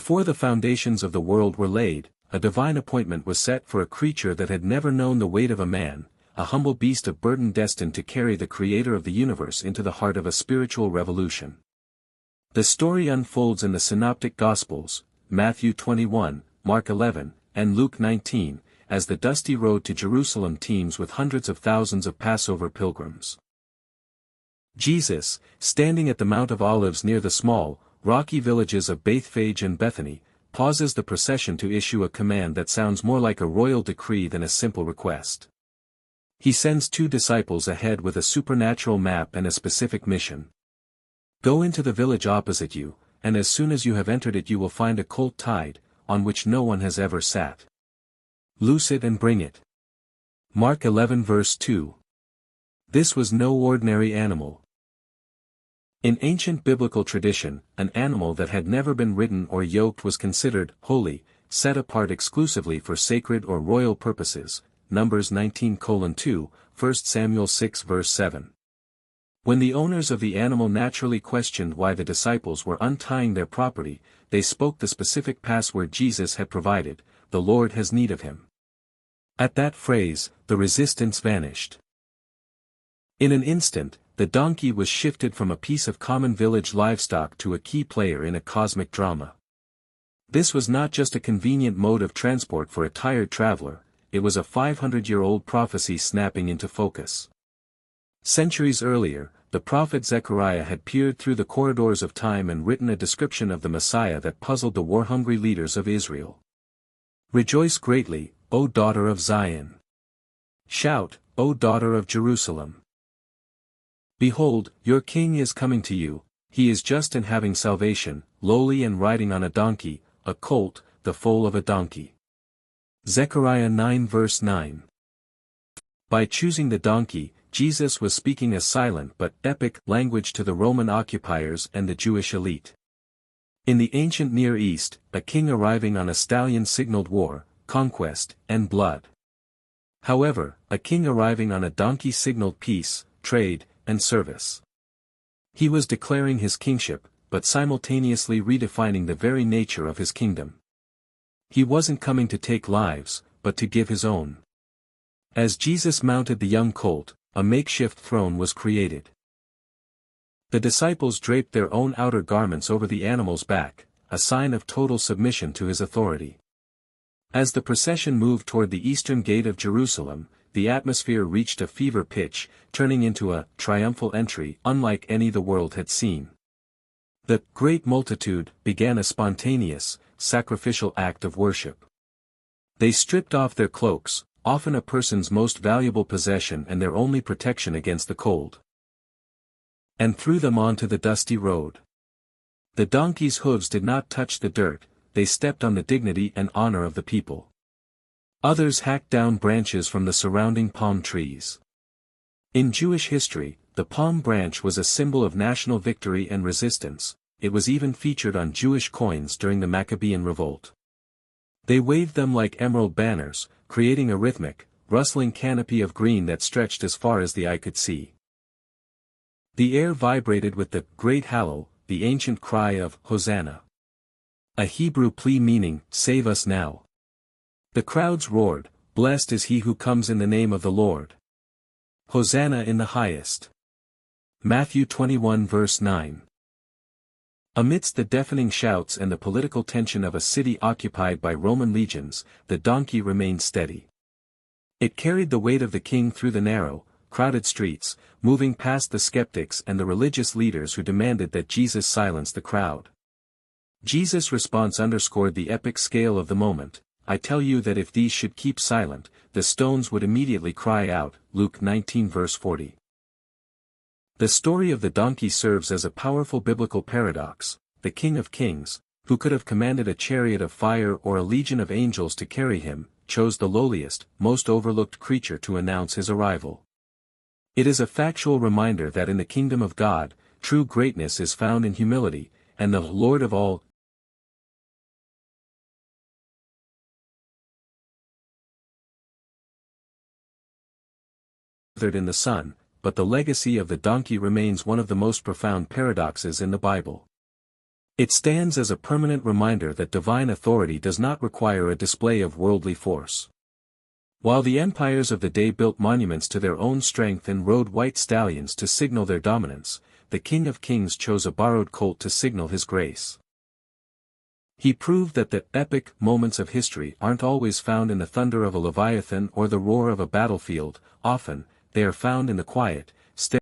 Before the foundations of the world were laid, a divine appointment was set for a creature that had never known the weight of a man, a humble beast of burden destined to carry the creator of the universe into the heart of a spiritual revolution. The story unfolds in the Synoptic Gospels, Matthew 21, Mark 11, and Luke 19, as the dusty road to Jerusalem teems with hundreds of thousands of Passover pilgrims. Jesus, standing at the Mount of Olives near the small, rocky villages of Bethphage and Bethany, pauses the procession to issue a command that sounds more like a royal decree than a simple request. He sends 2 disciples ahead with a supernatural map and a specific mission. Go into the village opposite you, and as soon as you have entered it you will find a colt tied, on which no one has ever sat. Loose it and bring it. Mark 11 verse 2. This was no ordinary animal. In ancient biblical tradition, an animal that had never been ridden or yoked was considered holy, set apart exclusively for sacred or royal purposes. Numbers 19:2, 1 Samuel 6 verse 7. When the owners of the animal naturally questioned why the disciples were untying their property, they spoke the specific password Jesus had provided: "The Lord has need of him." At that phrase, the resistance vanished. In an instant, the donkey was shifted from a piece of common village livestock to a key player in a cosmic drama. This was not just a convenient mode of transport for a tired traveler, it was a 500-year-old prophecy snapping into focus. Centuries earlier, the prophet Zechariah had peered through the corridors of time and written a description of the Messiah that puzzled the war-hungry leaders of Israel. "Rejoice greatly, O daughter of Zion! Shout, O daughter of Jerusalem! Behold, your king is coming to you, he is just and having salvation, lowly and riding on a donkey, a colt, the foal of a donkey." Zechariah 9 verse 9. By choosing the donkey, Jesus was speaking a silent but epic language to the Roman occupiers and the Jewish elite. In the ancient Near East, a king arriving on a stallion signaled war, conquest, and blood. However, a king arriving on a donkey signaled peace, trade, and service. He was declaring his kingship, but simultaneously redefining the very nature of his kingdom. He wasn't coming to take lives, but to give his own. As Jesus mounted the young colt, a makeshift throne was created. The disciples draped their own outer garments over the animal's back, a sign of total submission to his authority. As the procession moved toward the eastern gate of Jerusalem, the atmosphere reached a fever pitch, turning into a triumphal entry unlike any the world had seen. The great multitude began a spontaneous, sacrificial act of worship. They stripped off their cloaks, often a person's most valuable possession and their only protection against the cold, and threw them onto the dusty road. The donkey's hooves did not touch the dirt, they stepped on the dignity and honor of the people. Others hacked down branches from the surrounding palm trees. In Jewish history, the palm branch was a symbol of national victory and resistance. It was even featured on Jewish coins during the Maccabean revolt. They waved them like emerald banners, creating a rhythmic, rustling canopy of green that stretched as far as the eye could see. The air vibrated with the great hallow, the ancient cry of Hosanna, a Hebrew plea meaning, "Save us now." The crowds roared, "Blessed is he who comes in the name of the Lord. Hosanna in the highest." Matthew 21 verse 9. Amidst the deafening shouts and the political tension of a city occupied by Roman legions, the donkey remained steady. It carried the weight of the king through the narrow, crowded streets, moving past the skeptics and the religious leaders who demanded that Jesus silence the crowd. Jesus' response underscored the epic scale of the moment. "I tell you that if these should keep silent, the stones would immediately cry out." Luke 19 verse 40. The story of the donkey serves as a powerful biblical paradox. The King of Kings, who could have commanded a chariot of fire or a legion of angels to carry him, chose the lowliest, most overlooked creature to announce his arrival. It is a factual reminder that in the kingdom of God, true greatness is found in humility, and the Lord of all in the sun, but the legacy of the donkey remains one of the most profound paradoxes in the Bible. It stands as a permanent reminder that divine authority does not require a display of worldly force. While the empires of the day built monuments to their own strength and rode white stallions to signal their dominance, the King of Kings chose a borrowed colt to signal his grace. He proved that the epic moments of history aren't always found in the thunder of a leviathan or the roar of a battlefield. Often, they are found in the quiet, steady